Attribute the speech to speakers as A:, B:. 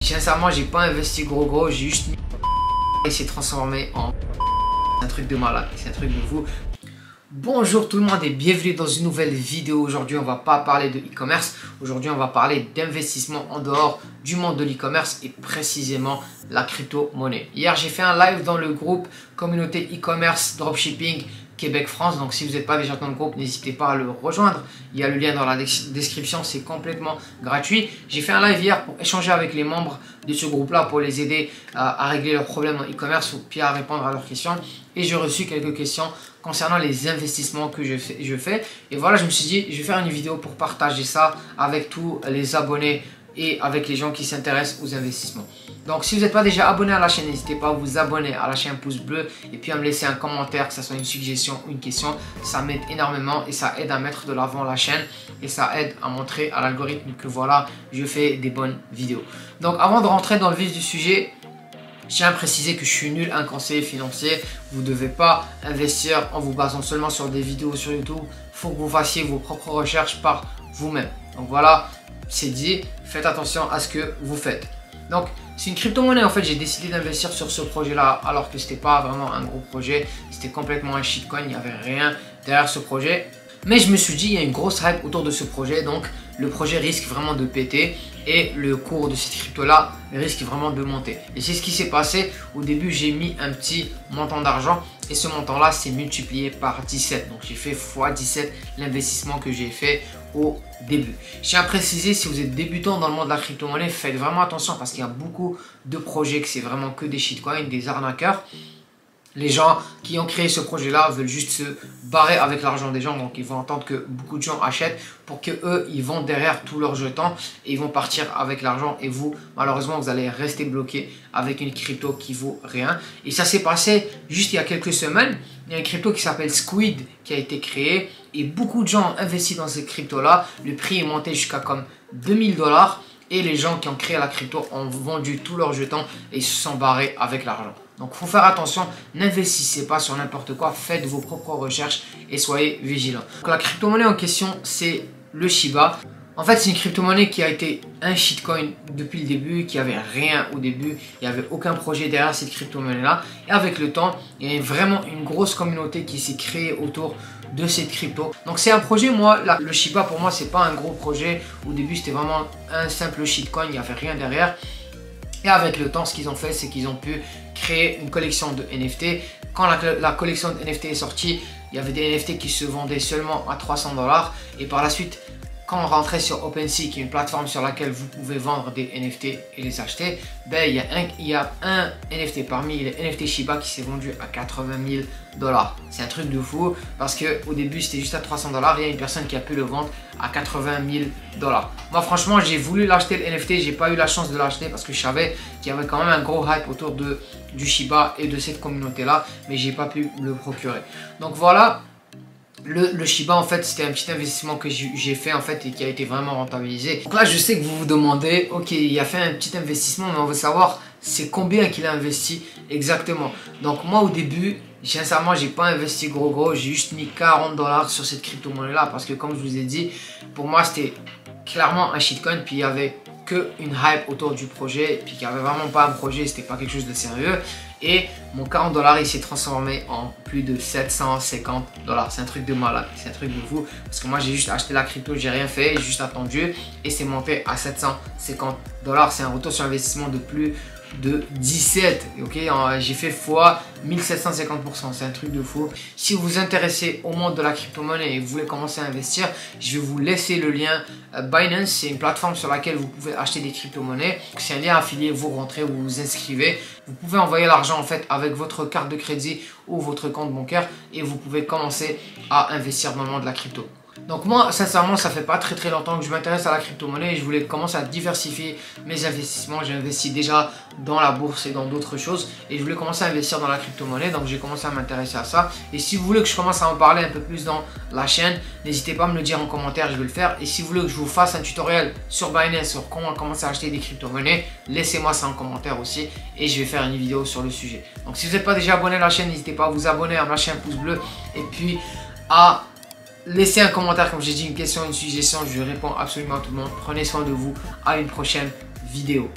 A: Sincèrement, j'ai pas investi gros, j'ai juste mis et s'est transformé en un truc de malade, c'est un truc de fou. Bonjour tout le monde et bienvenue dans une nouvelle vidéo. Aujourd'hui, on va pas parler de e-commerce. Aujourd'hui, on va parler d'investissement en dehors du monde de l'e-commerce et précisément la crypto-monnaie. Hier, j'ai fait un live dans le groupe communauté e-commerce dropshipping Québec-France. Donc, si vous n'êtes pas déjà dans le groupe, n'hésitez pas à le rejoindre. Il y a le lien dans la description, c'est complètement gratuit. J'ai fait un live hier pour échanger avec les membres de ce groupe-là pour les aider à régler leurs problèmes en e-commerce ou puis à répondre à leurs questions. Et j'ai reçu quelques questions concernant les investissements que je fais. Et voilà, je me suis dit, je vais faire une vidéo pour partager ça avec tous les abonnés et avec les gens qui s'intéressent aux investissements. Donc, si vous n'êtes pas déjà abonné à la chaîne, n'hésitez pas à vous abonner, à lâcher un pouce bleu et puis à me laisser un commentaire, que ce soit une suggestion ou une question. Ça m'aide énormément et ça aide à mettre de l'avant la chaîne et ça aide à montrer à l'algorithme que voilà, je fais des bonnes vidéos. Donc, avant de rentrer dans le vif du sujet, je tiens à préciser que je suis nul un conseiller financier. Vous ne devez pas investir en vous basant seulement sur des vidéos sur YouTube. Il faut que vous fassiez vos propres recherches par vous-même. Donc voilà, c'est dit. Faites attention à ce que vous faites. Donc, c'est une crypto-monnaie. En fait, j'ai décidé d'investir sur ce projet-là alors que ce n'était pas vraiment un gros projet. C'était complètement un shitcoin. Il n'y avait rien derrière ce projet. Mais je me suis dit, il y a une grosse hype autour de ce projet. Donc, le projet risque vraiment de péter. Et le cours de cette crypto-là risque vraiment de monter. Et c'est ce qui s'est passé. Au début, j'ai mis un petit montant d'argent. Et ce montant-là s'est multiplié par 17. Donc, j'ai fait x17 l'investissement que j'ai fait au début. Je tiens à préciser, si vous êtes débutant dans le monde de la crypto-monnaie, faites vraiment attention parce qu'il y a beaucoup de projets que c'est vraiment que des shitcoins, des arnaqueurs. Les gens qui ont créé ce projet-là veulent juste se barrer avec l'argent des gens. Donc, ils vont entendre que beaucoup de gens achètent pour que eux, ils vendent derrière tous leurs jetons et ils vont partir avec l'argent. Et vous, malheureusement, vous allez rester bloqué avec une crypto qui vaut rien. Et ça s'est passé juste il y a quelques semaines. Il y a une crypto qui s'appelle Squid qui a été créée et beaucoup de gens ont investi dans cette crypto-là. Le prix est monté jusqu'à comme 2000 $. Et les gens qui ont créé la crypto ont vendu tous leurs jetons et se sont barrés avec l'argent. Donc, il faut faire attention, n'investissez pas sur n'importe quoi, faites vos propres recherches et soyez vigilants. Donc, la crypto-monnaie en question, c'est le Shiba. En fait, c'est une crypto-monnaie qui a été un shitcoin depuis le début, qui avait rien au début, il n'y avait aucun projet derrière cette crypto-monnaie-là. Et avec le temps, il y a vraiment une grosse communauté qui s'est créée autour de cette crypto. Donc c'est un projet, moi, le Shiba pour moi, c'est pas un gros projet. Au début, c'était vraiment un simple shitcoin, il n'y avait rien derrière. Et avec le temps, ce qu'ils ont fait, c'est qu'ils ont pu créer une collection de NFT. Quand la collection de NFT est sortie, il y avait des NFT qui se vendaient seulement à 300 $. Et par la suite, quand on rentrait sur OpenSea, qui est une plateforme sur laquelle vous pouvez vendre des NFT et les acheter, ben, il y a un NFT parmi les NFT Shiba qui s'est vendu à 80 000 $. C'est un truc de fou parce qu'au début c'était juste à 300 $. Il y a une personne qui a pu le vendre à 80 000 $. Moi franchement j'ai voulu l'acheter le NFT, j'ai pas eu la chance de l'acheter parce que je savais qu'il y avait quand même un gros hype autour du Shiba et de cette communauté là, mais j'ai pas pu le procurer. Donc voilà. Le Shiba en fait c'était un petit investissement que j'ai fait en fait et qui a été vraiment rentabilisé. Donc là je sais que vous vous demandez, ok il a fait un petit investissement mais on veut savoir c'est combien qu'il a investi exactement. Donc moi au début sincèrement j'ai pas investi gros, j'ai juste mis 40 $ sur cette crypto monnaie là parce que comme je vous ai dit pour moi c'était clairement un shitcoin puis il y avait que une hype autour du projet puis qu'il n'y avait vraiment pas un projet, c'était pas quelque chose de sérieux. Et mon 40 $ il s'est transformé en plus de 750 $. C'est un truc de malade, c'est un truc de fou. Parce que moi j'ai juste acheté la crypto, j'ai rien fait, j'ai juste attendu et c'est monté à 750 $. C'est un retour sur investissement de plus de 17. Ok, j'ai fait fois 1750%, c'est un truc de fou. Si vous vous intéressez au monde de la crypto-monnaie et vous voulez commencer à investir, je vais vous laisser le lien. Binance, c'est une plateforme sur laquelle vous pouvez acheter des crypto-monnaies. C'est un lien affilié, vous rentrez, vous vous inscrivez. Vous pouvez envoyer l'argent en fait avec votre carte de crédit ou votre compte bancaire et vous pouvez commencer à investir dans le monde de la crypto. Donc moi, sincèrement, ça fait pas très longtemps que je m'intéresse à la crypto-monnaie et je voulais commencer à diversifier mes investissements. J'ai investi déjà dans la bourse et dans d'autres choses et je voulais commencer à investir dans la crypto-monnaie. Donc j'ai commencé à m'intéresser à ça. Et si vous voulez que je commence à en parler un peu plus dans la chaîne, n'hésitez pas à me le dire en commentaire, je vais le faire. Et si vous voulez que je vous fasse un tutoriel sur Binance, sur comment commencer à acheter des crypto-monnaies, laissez-moi ça en commentaire aussi et je vais faire une vidéo sur le sujet. Donc si vous n'êtes pas déjà abonné à la chaîne, n'hésitez pas à vous abonner, à me lâcher un pouce bleu et puis à laissez un commentaire, comme j'ai dit, une question, une suggestion, je réponds absolument à tout le monde. Prenez soin de vous, à une prochaine vidéo.